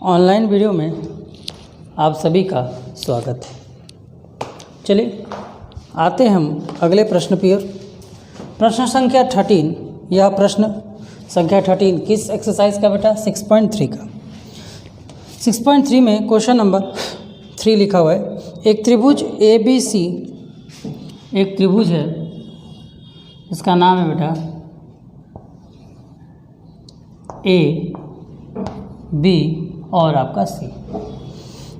Online video में आप सभी का स्वागत है। चलिए आते हैं हम अगले प्रश्न की ओर। प्रश्न संख्या 13। यह प्रश्न संख्या 13 किस एक्सरसाइज का बेटा? 6.3 का। 6.3 में क्वेश्चन नंबर 3 लिखा हुआ है। एक त्रिभुज ABC, एक त्रिभुज है, इसका नाम है बेटा AB और आपका C।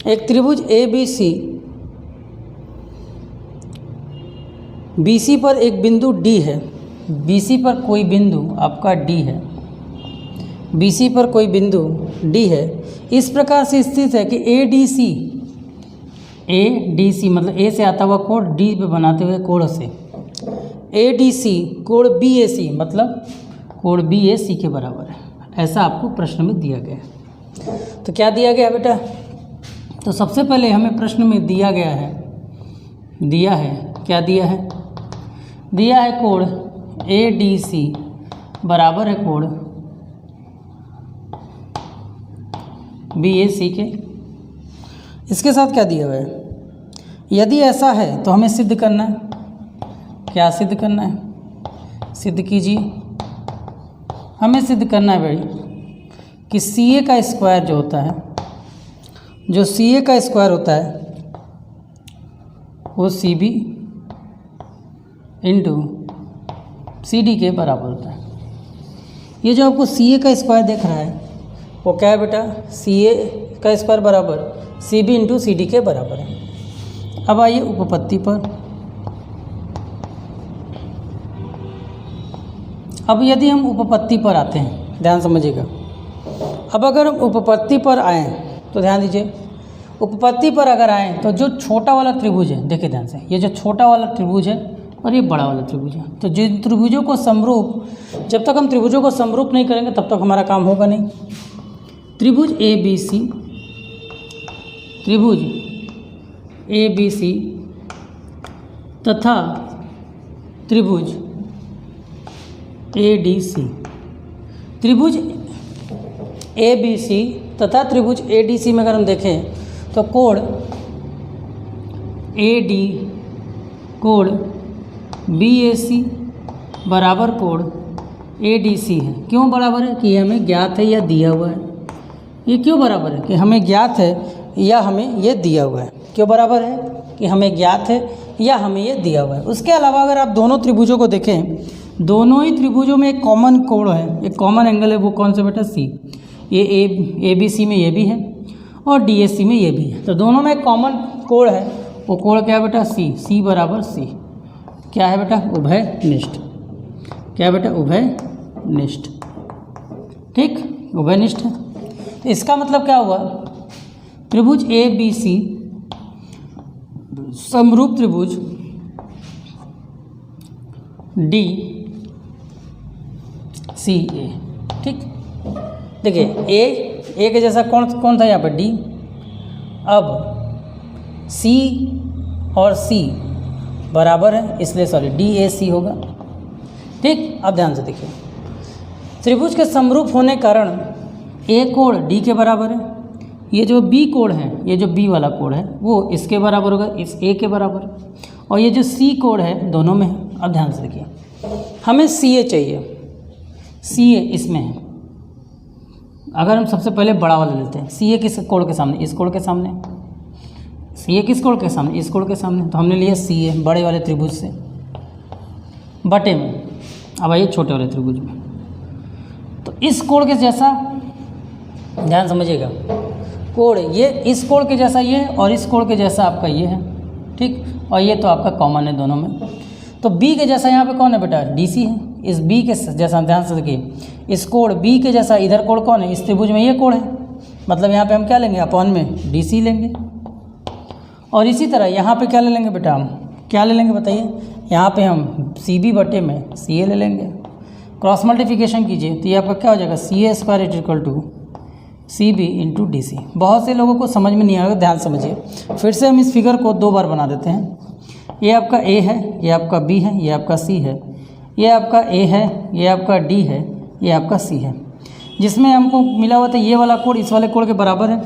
एक त्रिभुज ABC BC पर एक बिंदु D है। BC पर कोई बिंदु आपका D है। BC पर कोई बिंदु D है, इस प्रकार से स्थित है कि ADC मतलब A से आता हुआ कोण D पे बनाते हुए कोण से ADC कोण BAC मतलब कोण BAC के बराबर है। ऐसा आपको प्रश्न में दिया गया है। तो क्या दिया गया बेटा? तो सबसे पहले हमें प्रश्न में दिया है क्या दिया है? दिया है कोण ADC बराबर है कोण BAC के। इसके साथ क्या दिया हुआ है? यदि ऐसा है तो हमें सिद्ध करना है। क्या सिद्ध करना है? सिद्ध कीजिए। हमें सिद्ध करना है भाई कि CA का स्क्वायर जो होता है, जो CA का स्क्वायर होता है वो CB इंटू CD के बराबर होता है। ये जो आपको CA का स्क्वायर दिख रहा है वो क्या है बेटा? CA का स्क्वायर बराबर CB इंटू CD के बराबर है। अब आइए उपपत्ति पर। अब यदि हम उपपत्ति पर आते हैं, ध्यान समझिएगा। अब अगर हम उपपत्ति पर आएँ तो ध्यान दीजिए, उपपत्ति पर अगर आएँ तो जो छोटा वाला त्रिभुज है, देखिए ध्यान से, ये जो छोटा वाला त्रिभुज है और ये बड़ा वाला त्रिभुज है, तो जिन त्रिभुजों को समरूप, जब तक हम त्रिभुजों को समरूप नहीं करेंगे तब तक हमारा काम होगा नहीं। त्रिभुज ABC तथा त्रिभुज ADC, त्रिभुज ABC तथा त्रिभुज ADC में अगर हम देखें तो कोण BAC बराबर कोण ADC है। क्यों बराबर है? कि हमें ज्ञात है या दिया हुआ है। ये क्यों बराबर है? कि हमें ज्ञात है या हमें ये दिया हुआ है। क्यों बराबर है? कि हमें ज्ञात है या हमें ये दिया हुआ है। उसके अलावा अगर आप दोनों त्रिभुजों को देखें, दोनों ही त्रिभुजों में एक कॉमन कोण है, एक कॉमन एंगल है। वो कौन सा बेटा? C। ये ABC में ये भी है और DAC में ये भी है। तो दोनों में एक कॉमन कोण है। वो कोण क्या है बेटा? C बराबर C। क्या है बेटा? उभयनिष्ठ। क्या है बेटा? उभयनिष्ठ। ठीक, उभयनिष्ठ है। तो इसका मतलब क्या हुआ? त्रिभुज ABC समरूप त्रिभुज DCA। ठीक, देखिए A के जैसा कौन था यहाँ पर? D। अब C और C बराबर है, इसलिए DAC होगा। ठीक, अब ध्यान से देखिए, त्रिभुज के समरूप होने कारण A कोण D के बराबर है। ये जो B कोण है, ये जो B वाला कोण है वो इसके बराबर होगा, इस A के बराबर। और ये जो C कोण है दोनों में है। अब ध्यान से देखिए, हमें CA चाहिए। CA इसमें है। अगर हम सबसे पहले बड़ा वाला लेते हैं, CA किस कोण के सामने? इस कोण के सामने। CA किस कोण के सामने? इस कोण के सामने। तो हमने लिया CA बड़े वाले त्रिभुज से बटे में। अब आइए छोटे वाले त्रिभुज में, तो इस कोण के जैसा, ध्यान समझिएगा, कोण ये इस कोण के जैसा ये और इस कोण के जैसा आपका ये है। ठीक, और ये तो आपका कॉमन है दोनों में। तो B के जैसा यहाँ पे कौन है बेटा? DC है। इस B के जैसा, ध्यान से देखिए, इस कोण B के जैसा इधर कोण कौन है? इस त्रिभुज में ये कोण है। मतलब यहाँ पे हम क्या लेंगे? अपॉन में DC लेंगे। और इसी तरह यहाँ पे क्या ले लेंगे बेटा? हम क्या ले लेंगे बताइए? यहाँ पे हम CB बटे में CA ले लेंगे। क्रॉस मल्टीप्लिकेशन कीजिए तो ये आपका क्या हो जाएगा? CA square equal to CB into DC। बहुत से लोगों को समझ में नहीं आएगा, ध्यान समझिए। फिर से हम इस फिगर को 2 बार बना देते हैं। ये आपका A है, ये आपका B है, ये आपका C है, ये आपका A है, ये आपका D है, ये आपका C है। जिसमें हमको मिला हुआ था ये वाला कोण इस वाले कोण के बराबर है,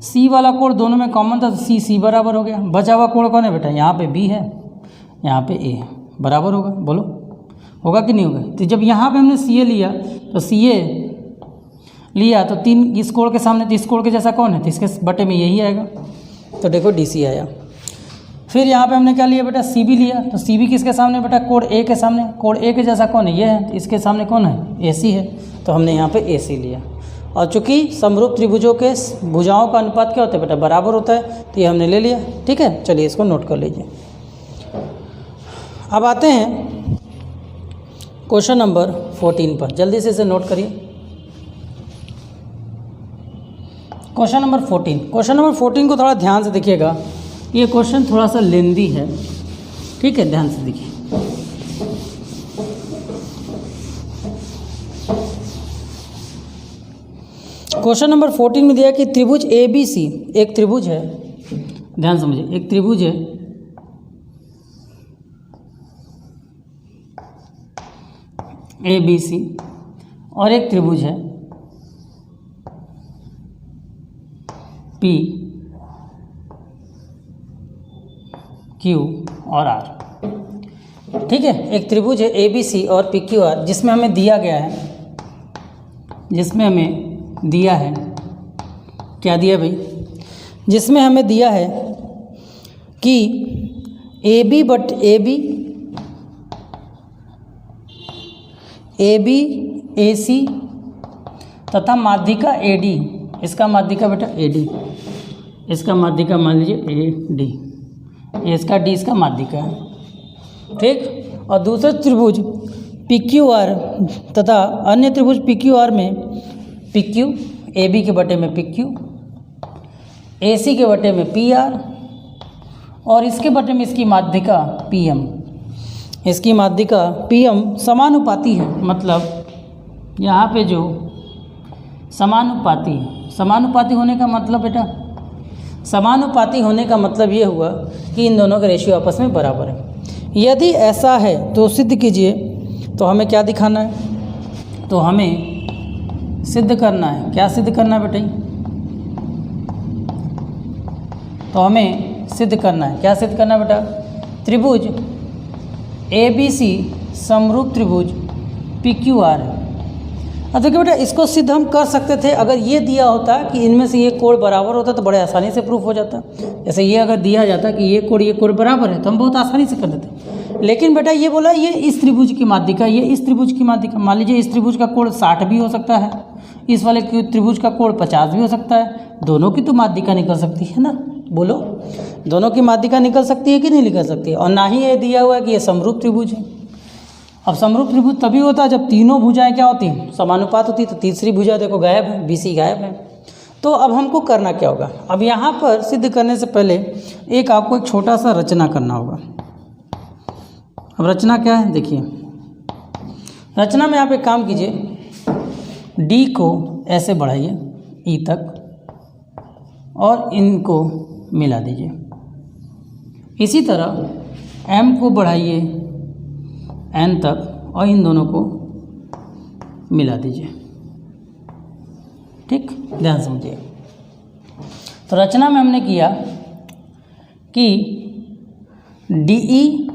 सी वाला कोण दोनों में कॉमन था तो सी सी बराबर हो गया। बचा हुआ कोण कौन है बेटा, यहाँ पे बी है, यहाँ पे ए है, बराबर होगा, बोलो होगा कि नहीं होगा। तो जब यहाँ पे हमने सी ए लिया तो सी ए लिया तो 3 इस कोण के सामने, तो इस कोण के जैसा कौन है, तो इसके बटे में यही आएगा, तो देखो डी सी आया। फिर यहाँ पे हमने क्या लिया बेटा, सी बी लिया, तो सी बी किसके सामने बेटा, कोण ए के सामने, कोण ए के जैसा कौन है, ये है, तो इसके सामने कौन है, ए सी है, तो हमने यहाँ पे ए सी लिया। और चूंकि समरूप त्रिभुजों के भुजाओं का अनुपात क्या होता है बेटा, बराबर होता है, तो ये हमने ले लिया। ठीक है, चलिए इसको नोट कर लीजिए। अब आते हैं क्वेश्चन नंबर 14 पर, जल्दी से इसे नोट करिए। क्वेश्चन नंबर 14 को थोड़ा ध्यान से देखिएगा, ये क्वेश्चन थोड़ा सा लेंदी है, ठीक है, ध्यान से देखिए। क्वेश्चन नंबर 14 में दिया कि त्रिभुज ए बी सी, एक त्रिभुज है, ध्यान समझिए, एक त्रिभुज है ए बी सी और एक त्रिभुज है पी क्यू और आर। ठीक है, एक त्रिभुज है ए बी सी और पी क्यू आर, जिसमें हमें दिया गया है, जिसमें हमें दिया है, क्या दिया भाई, जिसमें हमें दिया है कि ए बी ए सी तथा माध्यिका ए डी, इसका माध्यिका बेटा ए डी, इसका माध्यिका मान लीजिए ए डी, इसका डी इसका माध्यिका है, ठीक। और दूसरा त्रिभुज पी क्यू आर तथा अन्य त्रिभुज पी क्यू आर में पी क्यू, ए बी के बटे में पी क्यू, ए सी के बटे में पी आर और इसके बटे में इसकी माध्यिका पी एम, इसकी माध्यिका पी एम समानुपाती है। मतलब यहाँ पे जो समानुपाती होने का मतलब बेटा, समानुपाती होने का मतलब ये हुआ कि इन दोनों का रेशियो आपस में बराबर है। यदि ऐसा है तो सिद्ध कीजिए। तो हमें क्या दिखाना है, तो हमें सिद्ध करना है, क्या सिद्ध करना है बेटा, तो हमें सिद्ध करना है, क्या सिद्ध करना है बेटा, त्रिभुज ए बी सी समरूप त्रिभुज पी क्यू आर है। अब देखिए बेटा, इसको सिद्ध हम कर सकते थे अगर ये दिया होता कि इनमें से ये कोण बराबर होता तो बड़े आसानी से प्रूफ हो जाता। जैसे ये अगर दिया जाता कि ये कोण बराबर है तो हम बहुत आसानी से कर देते। लेकिन बेटा ये बोला ये इस त्रिभुज की माध्यिका, ये इस त्रिभुज की माध्यिका, मान लीजिए इस त्रिभुज का कोण 60 भी हो सकता है, इस वाले त्रिभुज का कोण 50 भी हो सकता है, दोनों की तो माध्यिका निकल सकती है ना, बोलो दोनों की माध्यिका निकल सकती है कि नहीं निकल सकती है। और ना ही ये दिया हुआ है कि ये समरूप त्रिभुज है। अब समरूप त्रिभुज तभी होता है जब तीनों भुजाएं क्या होती हैं, समानुपात होती है। तो तीसरी भुजा देखो गायब है, बी सी गायब है। तो अब हमको करना क्या होगा, अब यहाँ पर सिद्ध करने से पहले एक आपको एक छोटा सा रचना करना होगा। अब रचना क्या है देखिए, रचना में आप एक काम कीजिए, डी को ऐसे बढ़ाइए ई तक और इनको मिला दीजिए। इसी तरह एम को बढ़ाइए एन तक और इन दोनों को मिला दीजिए। ठीक, ध्यान समझिए। तो रचना में हमने किया कि डी ई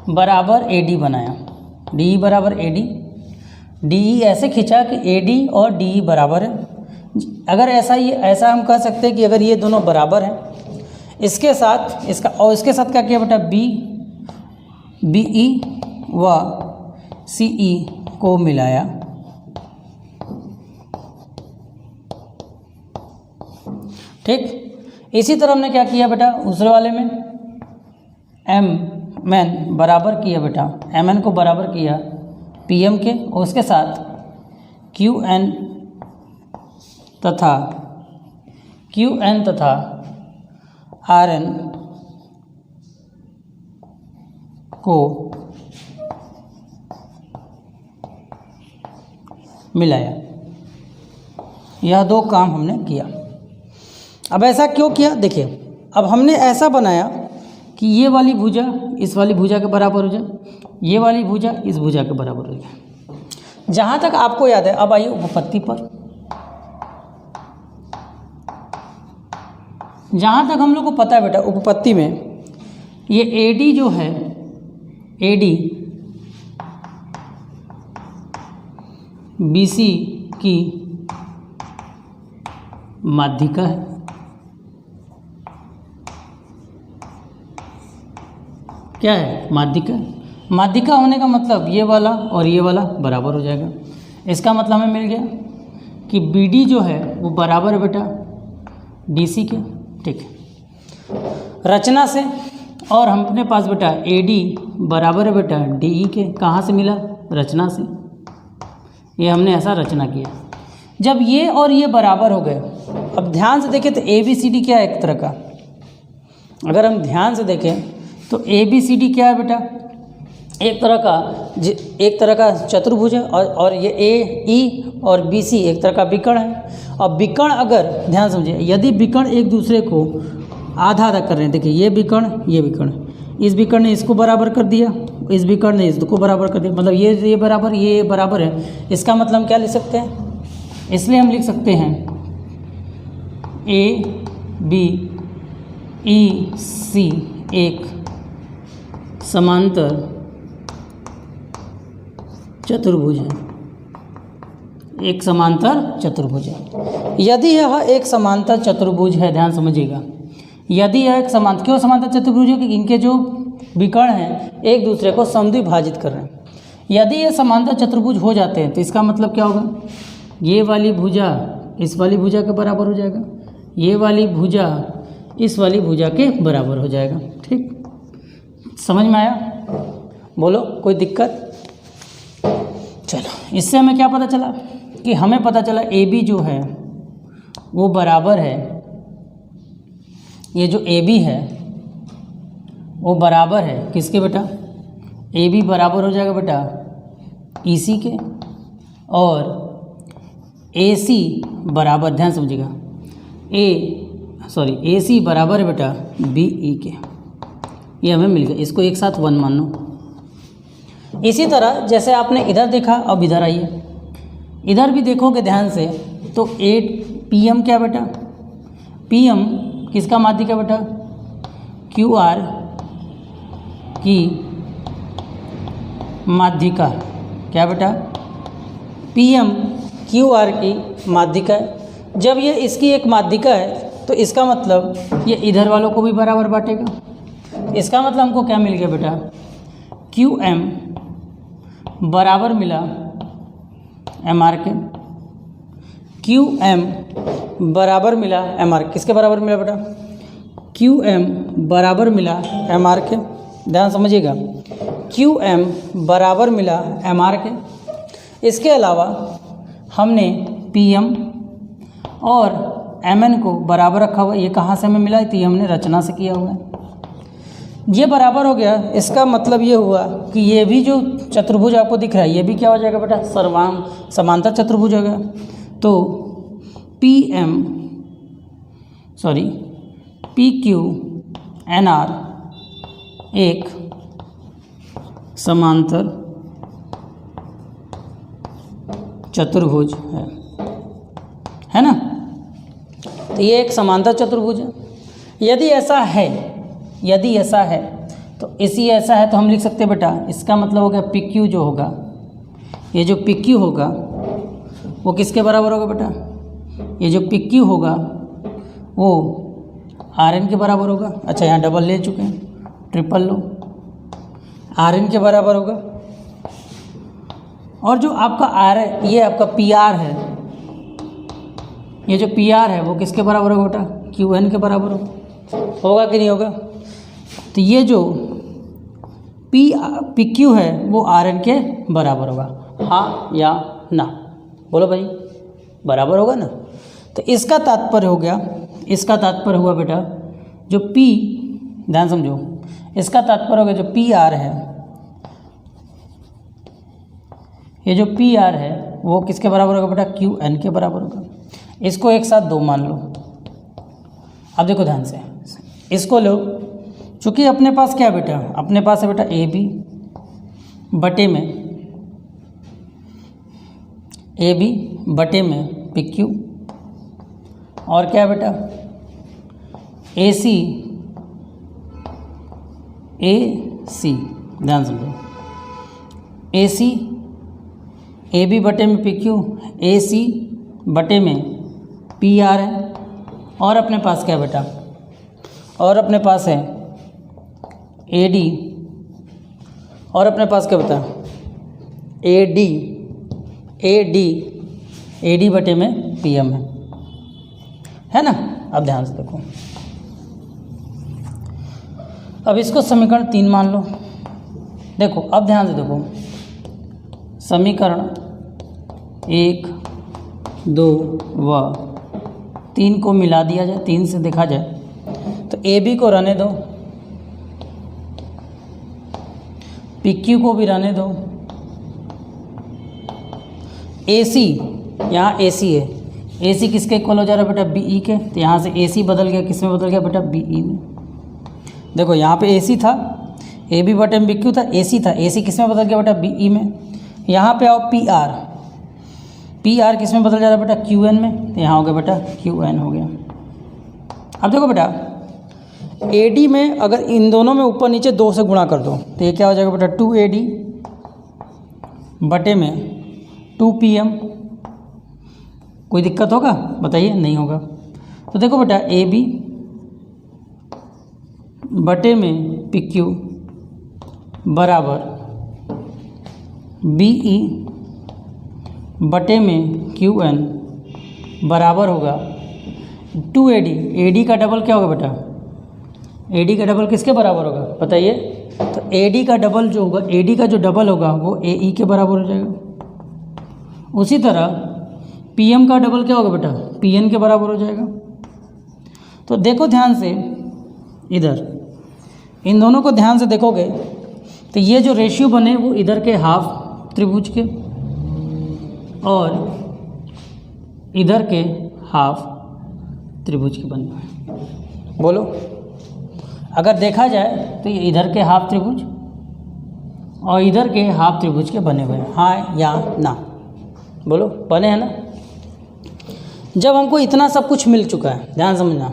बराबर ए डी बनाया, डी ई बराबर ए डी, डी ई ऐसे खींचा कि ए डी और डी ई बराबर है। अगर ऐसा हम कह सकते हैं कि अगर ये दोनों बराबर हैं, इसके साथ इसका और इसके साथ क्या किया बेटा, बी ई व सी ई को मिलाया, ठीक। इसी तरह हमने क्या किया बेटा, दूसरे वाले में एम एन बराबर किया बेटा, एम एन को बराबर किया पी एम के, और उसके साथ क्यू एन तथा आर एन को मिलाया। यह दो काम हमने किया। अब ऐसा क्यों किया, देखिए अब हमने ऐसा बनाया कि ये वाली भुजा इस वाली भुजा के बराबर हो जाए, ये वाली भुजा इस भुजा के बराबर हो जाए। जहाँ तक आपको याद है, अब आइए उपपत्ति पर। जहाँ तक हम लोग को पता है बेटा, उपपत्ति में ये AD जो है, AD BC की माध्यिका है। क्या है? माध्यिका। माध्यिका होने का मतलब ये वाला और ये वाला बराबर हो जाएगा। इसका मतलब हमें मिल गया कि BD जो है वो बराबर है बेटा DC के। ठीक है, रचना से, और हम अपने पास बेटा AD बराबर है बेटा DE के। कहाँ से मिला? रचना से। ये हमने ऐसा रचना किया। जब ये और ये बराबर हो गए, अब ध्यान से देखें तो ABCD क्या है? एक तरह का, अगर हम ध्यान से देखें तो ABCD क्या है बेटा? एक तरह का चतुर्भुज है, और ये AE और BC एक तरह का विकर्ण है। और विकर्ण, अगर ध्यान समझिए, यदि विकर्ण एक दूसरे को आधा आधा कर रहे हैं, देखिए ये विकर्ण, ये विकर्ण, इस विकर्ण ने इसको बराबर कर दिया, इस विकर्ण ने इसको बराबर कर दिया, मतलब ये बराबर, ये बराबर है। इसका मतलब हम क्या लिख सकते हैं? इसलिए हम लिख सकते हैं ABEC एक समांतर चतुर्भुज है। एक समांतर चतुर्भुज है। यदि यह एक समांतर चतुर्भुज है, ध्यान समझिएगा, यदि यह एक समांतर, क्यों समांतर चतुर्भुज है? कि इनके जो विकर्ण हैं एक दूसरे को समद्विभाजित कर रहे हैं। यदि ये समांतर चतुर्भुज हो जाते हैं तो इसका मतलब क्या होगा? ये वाली भुजा इस वाली भुजा के बराबर हो जाएगा, ये वाली भुजा इस वाली भुजा के बराबर हो जाएगा। ठीक, समझ में आया? बोलो, कोई दिक्कत? चलो, इससे हमें क्या पता चला? कि हमें पता चला AB जो है वो बराबर है, ये जो AB है वो बराबर है किसके बेटा? AB बराबर हो जाएगा बेटा EC के, और AC बराबर, ध्यान समझिएगा, AC बराबर है बेटा BE के। ये हमें मिल गया, इसको एक साथ 1 मान लो। इसी तरह जैसे आपने इधर देखा, अब इधर आइए, इधर भी देखोगे ध्यान से तो PM क्या बेटा? PM किसका माध्यिका बेटा? QR की माध्यिका। क्या बेटा? PM QR की माध्यिका है। जब ये इसकी एक माध्यिका है तो इसका मतलब ये इधर वालों को भी बराबर बांटेगा। इसका मतलब हमको क्या मिल गया बेटा? QM बराबर मिला MR के। QM बराबर मिला MR, किसके बराबर मिला बेटा? QM बराबर मिला MR के। ध्यान समझिएगा, QM बराबर मिला MR के। इसके अलावा हमने PM और MN को बराबर रखा हुआ है। ये कहाँ से हमें मिला? तो ये हमने रचना से किया हुआ है। ये बराबर हो गया, इसका मतलब ये हुआ कि ये भी जो चतुर्भुज आपको दिख रहा है ये भी क्या हो जाएगा बेटा? समांतर चतुर्भुज हो गया। तो PQNR एक समांतर चतुर्भुज है ना? तो ये एक समांतर चतुर्भुज है। यदि ऐसा है तो ऐसा है तो हम लिख सकते हैं बेटा, इसका मतलब हो गया PQ जो होगा, ये जो PQ होगा वो किसके बराबर होगा बेटा? ये जो PQ होगा वो RN के बराबर होगा। अच्छा, यहाँ डबल ले चुके हैं, ट्रिपल लो, RN के बराबर होगा। और जो आपका R है, ये आपका PR है, ये जो PR है वो किसके बराबर होगा बेटा? QN के बराबर होगा कि नहीं होगा? तो ये जो PQ है वो RN के बराबर होगा, हाँ या ना? बोलो भाई, बराबर होगा ना? तो इसका तात्पर्य हो गया, इसका तात्पर्य हुआ बेटा जो P, ध्यान समझो, इसका तात्पर्य हो गया जो PR है, ये जो PR है वो किसके बराबर होगा बेटा? QN के बराबर होगा। इसको एक साथ 2 मान लो। अब देखो ध्यान से, इसको लो, चूँकि अपने पास क्या है बेटा? अपने पास है बेटा AB बटे में ए बी बटे में पी क्यू, और क्या बेटा ए सी ध्यान समझो, ए सी ए बी बटे में पी क्यू, ए सी बटे में पी आर है, और अपने पास क्या बेटा, और अपने पास है ए डी, और अपने पास क्या बता ए डी बटे में पी एम है ना। अब ध्यान से देखो, अब इसको समीकरण 3 मान लो। देखो अब ध्यान से देखो, समीकरण 1, 2 व 3 को मिला दिया जाए, 3 से देखा जाए तो ए बी को रहने दो, पी क्यू को भी रहने दो, ए सी, यहाँ ए सी है, ए सी किसके इक्वल हो जा रहा है बेटा, बी ई के, तो यहाँ से ए सी बदल गया, किस में बदल गया बेटा, बी ई में। देखो यहाँ पे ए सी था, ए बी बटे में बी क्यू था, ए सी था, ए सी किस में बदल गया बेटा, बी ई में। यहाँ पे आओ पी आर किस में बदल जा रहा है बेटा, क्यू एन में, तो यहाँ हो गया बेटा क्यू एन हो गया। अब देखो बेटा ए डी में अगर इन दोनों में ऊपर नीचे 2 से गुणा कर दो तो ये क्या हो जाएगा बेटा, 2 ए डी बटे में 2 पी एम। कोई दिक्कत होगा बताइए, नहीं होगा। तो देखो बेटा ए बी बटे में पी क्यू बराबर बी ई बटे में क्यू एन बराबर होगा 2 ए डी। ए डी का डबल क्या होगा बेटा, ए डी का डबल किसके बराबर होगा बताइए, तो ए डी का डबल जो होगा, ए डी का जो डबल होगा वो ए ई के बराबर हो जाएगा। उसी तरह पी एम का डबल क्या होगा बेटा, पी एन के बराबर हो जाएगा। तो देखो ध्यान से इधर, इन दोनों को ध्यान से देखोगे तो ये जो रेशियो बने वो इधर के हाफ त्रिभुज के और इधर के हाफ त्रिभुज के बने हुए। बोलो अगर देखा जाए तो ये इधर के हाफ त्रिभुज और इधर के हाफ त्रिभुज के बने हुए हैं, हाँ या ना, बोलो बने हैं ना। जब हमको इतना सब कुछ मिल चुका है, ध्यान समझना,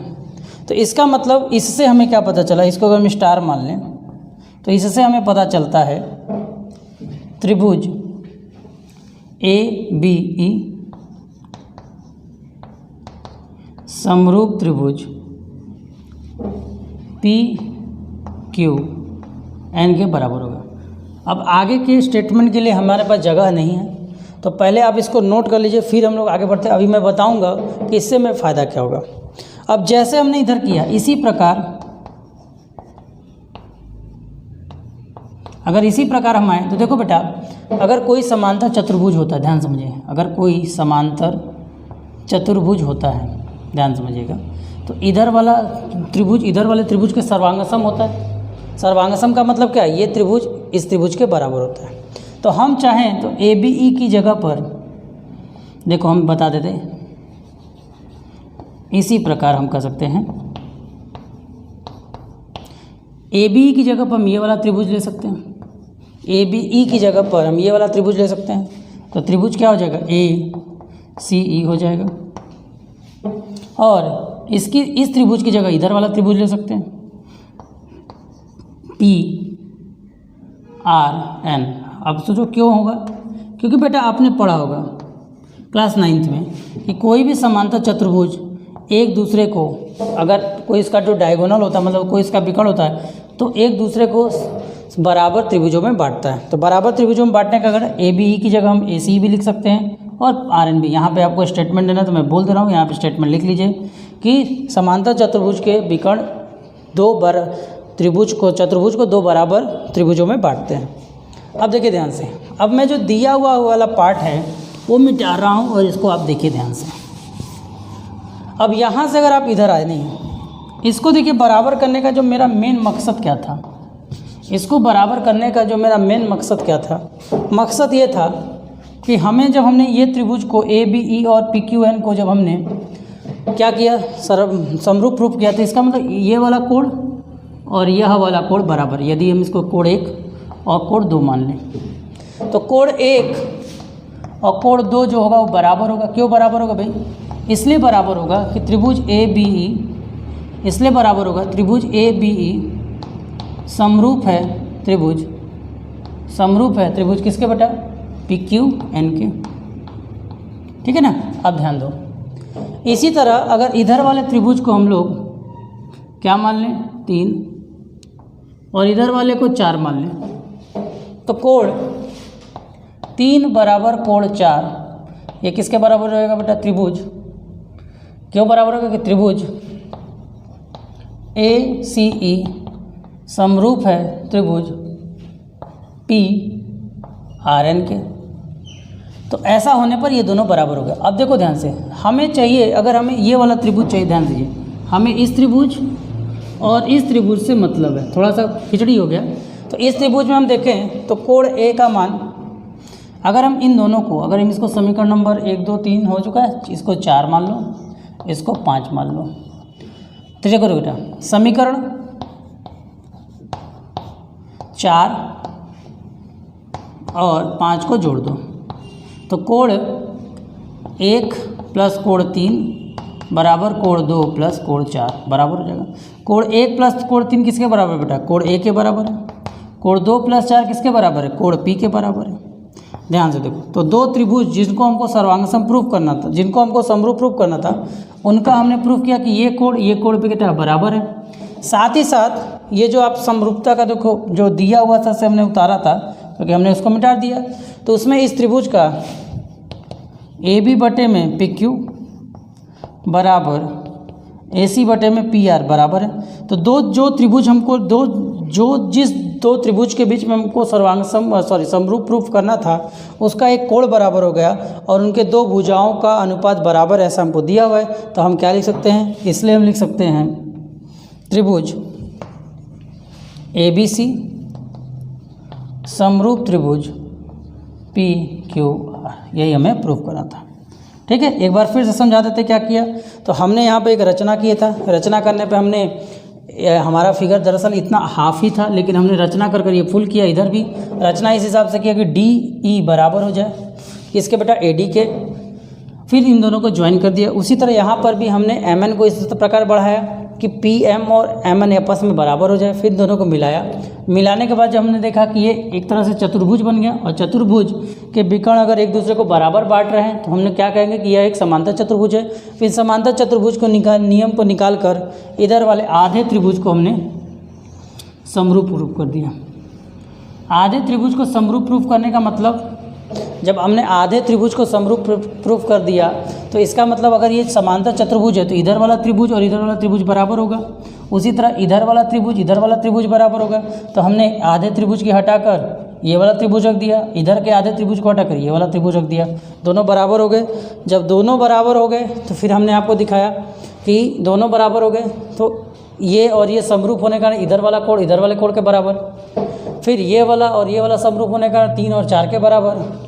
तो इसका मतलब इससे हमें क्या पता चला, इसको अगर हम स्टार मान लें तो इससे हमें पता चलता है त्रिभुज ए बी ई समरूप त्रिभुज पी क्यू एन के बराबर होगा। अब आगे के स्टेटमेंट के लिए हमारे पास जगह नहीं है, तो पहले आप इसको नोट कर लीजिए, फिर हम लोग आगे बढ़ते हैं। अभी मैं बताऊंगा कि इससे में फ़ायदा क्या होगा। अब जैसे हमने इधर किया, इसी प्रकार अगर इसी प्रकार हम आए तो देखो बेटा, अगर कोई समांतर चतुर्भुज होता है, ध्यान समझिए, अगर कोई समांतर चतुर्भुज होता है, ध्यान समझिएगा, तो इधर वाला त्रिभुज इधर वाले त्रिभुज के सर्वांगसम होता है। सर्वांगसम का मतलब क्या है, ये त्रिभुज इस त्रिभुज के बराबर होता है। तो हम चाहें तो ए बी ई की जगह पर देखो हम बता देते हैं, इसी प्रकार हम कर सकते हैं, ए बी ई की जगह पर हम ये वाला त्रिभुज ले सकते हैं, ए बी ई की जगह पर हम ये वाला त्रिभुज ले सकते हैं। तो त्रिभुज क्या हो जाएगा, ए सी ई हो जाएगा। और इसकी इस त्रिभुज की जगह इधर वाला त्रिभुज ले सकते हैं, पी आर एन। अब सोचो क्यों होगा, क्योंकि बेटा आपने पढ़ा होगा क्लास 9th में कि कोई भी समांतर चतुर्भुज एक दूसरे को, अगर कोई इसका जो डायगोनल होता है, मतलब कोई इसका विकर्ण होता है, तो एक दूसरे को बराबर त्रिभुजों में बांटता है। तो बराबर त्रिभुजों में बांटने का अगर ए बी ई की जगह हम ए सी भी लिख सकते हैं और आर एन भी। यहाँ पे आपको स्टेटमेंट देना, तो मैं बोल दे रहा हूँ, यहाँ पे स्टेटमेंट लिख लीजिए कि समांतर चतुर्भुज के विकर्ण चतुर्भुज को दो बराबर त्रिभुजों में बांटते हैं। अब देखिए ध्यान से, अब मैं जो दिया हुआ वाला पार्ट है वो मिटा रहा हूँ और इसको आप देखिए ध्यान से। अब यहाँ से अगर आप इधर आए, नहीं, इसको देखिए, बराबर करने का जो मेरा मेन मकसद क्या था, इसको बराबर करने का जो मेरा मेन मकसद क्या था, मकसद ये था कि हमें जब हमने ये त्रिभुज को ए बी ई और पी क्यू एन को जब हमने क्या किया, समरूप रूप किया, तो इसका मतलब ये वाला कोण और यह वाला कोण बराबर, यदि हम इसको कोण 1 और कोण 2 मान लें, तो कोण 1 और कोण 2 जो होगा वो बराबर होगा। क्यों बराबर होगा भाई? इसलिए बराबर होगा कि त्रिभुज ABE, इसलिए बराबर होगा त्रिभुज ABE समरूप है त्रिभुज किसके बेटा? PQN के। ठीक है ना? अब ध्यान दो, इसी तरह अगर इधर वाले त्रिभुज को हम लोग क्या मान लें? 3 और इधर वाले को 4 मान लें, तो कोण 3 बराबर कोण 4 ये किसके बराबर रहेगा बेटा? त्रिभुज। क्यों बराबर होगा? कि त्रिभुज ACE समरूप है त्रिभुज PRN के। तो ऐसा होने पर ये दोनों बराबर हो गए। अब देखो ध्यान से, हमें चाहिए, अगर हमें ये वाला त्रिभुज चाहिए, ध्यान दीजिए, हमें इस त्रिभुज और इस त्रिभुज से मतलब है, थोड़ा सा खिचड़ी हो गया। तो इस त्रिभुज में हम देखें तो कोण A का मान, अगर हम इन दोनों को, अगर हम इसको समीकरण नंबर 1 2 3 हो चुका है, इसको 4 मान लो, इसको 5 मान लो। तो देखो बेटा, समीकरण 4 और 5 को जोड़ दो, तो कोण 1 प्लस कोण 3 बराबर कोण 2 प्लस कोण 4 बराबर हो जाएगा। कोण 1 प्लस कोण 3 किसके बराबर है बेटा? कोण A के बराबर है। कोण 2 प्लस 4 किसके बराबर है? कोण P के बराबर है। ध्यान से देखो, तो दो त्रिभुज जिनको हमको सर्वांग प्रूफ करना था, जिनको हमको समरूप प्रूफ करना था, उनका हमने प्रूफ किया कि ये कोण पे क्या बराबर है। साथ ही साथ ये जो आप समरूपता का देखो जो दिया हुआ था से हमने उतारा था, क्योंकि हमने उसको मिटा दिया, तो उसमें इस त्रिभुज का AB बटे में PQ बराबर AC बटे में PR बराबर है। तो जिस दो त्रिभुज के बीच में हमको समरूप प्रूफ करना था, उसका एक कोण बराबर हो गया और उनके दो भुजाओं का अनुपात बराबर ऐसा हमको दिया हुआ है। तो हम क्या लिख सकते हैं? इसलिए हम लिख सकते हैं त्रिभुज ABC समरूप त्रिभुज PQR, यही हमें प्रूफ करना था। ठीक है, एक बार फिर से समझा देते क्या किया। तो हमने यहाँ पे एक रचना किया था, रचना करने पे हमने हमारा फिगर दरअसल इतना हाफ ही था, लेकिन हमने रचना कर ये फुल किया। इधर भी रचना इस हिसाब से किया कि DE बराबर हो जाए इसके बेटा AD के, फिर इन दोनों को ज्वाइन कर दिया। उसी तरह यहाँ पर भी हमने MN को इस प्रकार बढ़ाया कि PM और MN आपस में बराबर हो जाए, फिर दोनों को मिलाया। मिलाने के बाद जब हमने देखा कि ये एक तरह से चतुर्भुज बन गया, और चतुर्भुज के विकर्ण अगर एक दूसरे को बराबर बांट रहे हैं तो हमने क्या कहेंगे कि यह एक समांतर चतुर्भुज है। फिर समांतर चतुर्भुज को नियम को निकाल कर इधर वाले आधे त्रिभुज को हमने समरूप प्रूफ कर दिया। आधे त्रिभुज को समरूप प्रूफ करने का मतलब, जब हमने आधे त्रिभुज को समरूप प्रूफ कर दिया तो इसका मतलब अगर ये समांतर चतुर्भुज है तो इधर वाला त्रिभुज और इधर वाला त्रिभुज बराबर होगा। उसी तरह इधर वाला त्रिभुज बराबर होगा। तो हमने आधे त्रिभुज की हटाकर ये वाला त्रिभुज रख दिया, इधर के आधे त्रिभुज को हटाकर ये वाला त्रिभुज रख दिया, दोनों बराबर हो गए। जब दोनों बराबर हो गए तो फिर हमने आपको दिखाया कि दोनों बराबर हो गए तो ये और ये समरूप होने का इधर वाला कोण इधर वाले कोण के बराबर, फिर ये वाला और ये वाला समरूप होने का 3 और 4 के बराबर।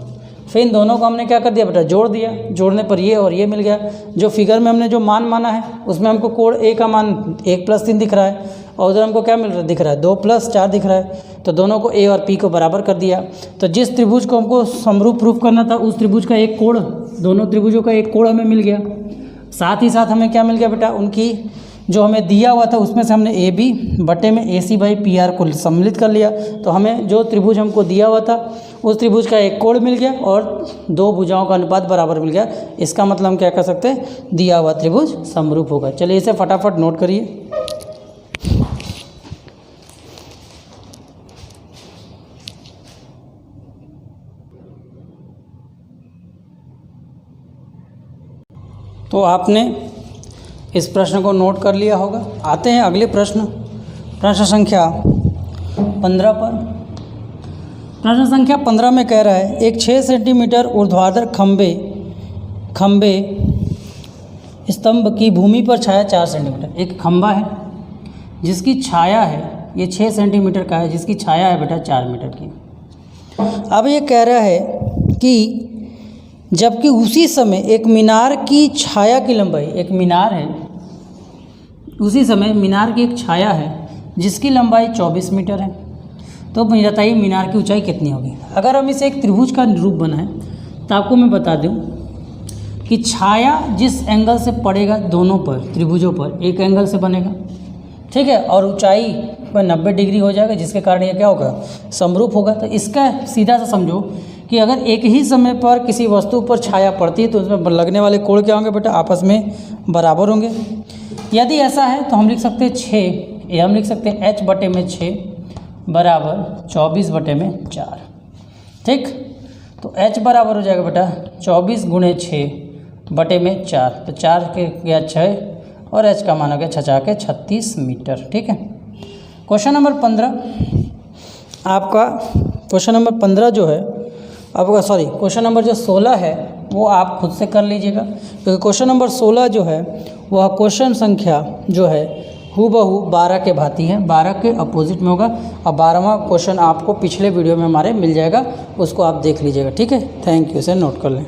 फिर इन दोनों को हमने क्या कर दिया बेटा? जोड़ दिया। जोड़ने पर ये और ये मिल गया। जो फिगर में हमने जो मान माना है उसमें हमको कोण A का मान 1 + 3 दिख रहा है, और उधर हमको क्या दिख रहा है? 2 + 4 दिख रहा है। तो दोनों को A और P को बराबर कर दिया। तो जिस त्रिभुज को हमको समरूप प्रूफ करना था उस त्रिभुज का एक कोण, दोनों त्रिभुजों का एक कोण हमें मिल गया। साथ ही साथ हमें क्या मिल गया बेटा? उनकी जो हमें दिया हुआ था उसमें से हमने AB बटे में AC/PR को सम्मिलित कर लिया। तो हमें जो त्रिभुज हमको दिया हुआ था उस त्रिभुज का एक कोण मिल गया और दो भुजाओं का अनुपात बराबर मिल गया। इसका मतलब हम क्या कर सकते हैं? दिया हुआ त्रिभुज समरूप होगा। चलिए इसे फटाफट नोट करिए। तो आपने इस प्रश्न को नोट कर लिया होगा। आते हैं अगले प्रश्न संख्या 15 पर। प्रश्न संख्या 15 में कह रहा है, एक 6 सेंटीमीटर ऊर्ध्वाधर खंबे स्तंभ की भूमि पर छाया 4 सेंटीमीटर। एक खंबा है जिसकी छाया है, ये 6 सेंटीमीटर का है, जिसकी छाया है बेटा 4 मीटर की। अब ये कह रहा है कि जबकि उसी समय एक मीनार की छाया की लंबाई, एक मीनार है, उसी समय मीनार की एक छाया है जिसकी लंबाई 24 मीटर है। तो बताइए मीनार की ऊंचाई कितनी होगी? अगर हम इसे एक त्रिभुज का रूप बनाएं तो आपको मैं बता दूं कि छाया जिस एंगल से पड़ेगा दोनों पर त्रिभुजों पर एक एंगल से बनेगा, ठीक है, और ऊंचाई पर 90 डिग्री हो जाएगा, जिसके कारण ये क्या होगा, समरूप होगा। तो इसका सीधा सा समझो कि अगर एक ही समय पर किसी वस्तु पर छाया पड़ती है तो उसमें लगने वाले कोण क्या होंगे बेटा, आपस में बराबर होंगे। यदि ऐसा है तो हम लिख सकते हैं 6, ये हम लिख सकते हैं h/6 बराबर 24/4, ठीक। तो h बराबर हो जाएगा बेटा 24 × 6/4, तो 4 के गया 6 और h का मान हो गया 6 के 36 मीटर, ठीक है। क्वेश्चन नंबर 15 आपका, क्वेश्चन नंबर 15 जो है आपका, सॉरी क्वेश्चन नंबर जो 16 है वो आप खुद से कर लीजिएगा, क्योंकि क्वेश्चन नंबर 16 जो है वह क्वेश्चन संख्या जो है हूबहू 12 के भांति है, 12 के अपोजिट में होगा। और 12वां क्वेश्चन आपको पिछले वीडियो में हमारे मिल जाएगा, उसको आप देख लीजिएगा, ठीक है। थैंक यू, इसे नोट कर लें।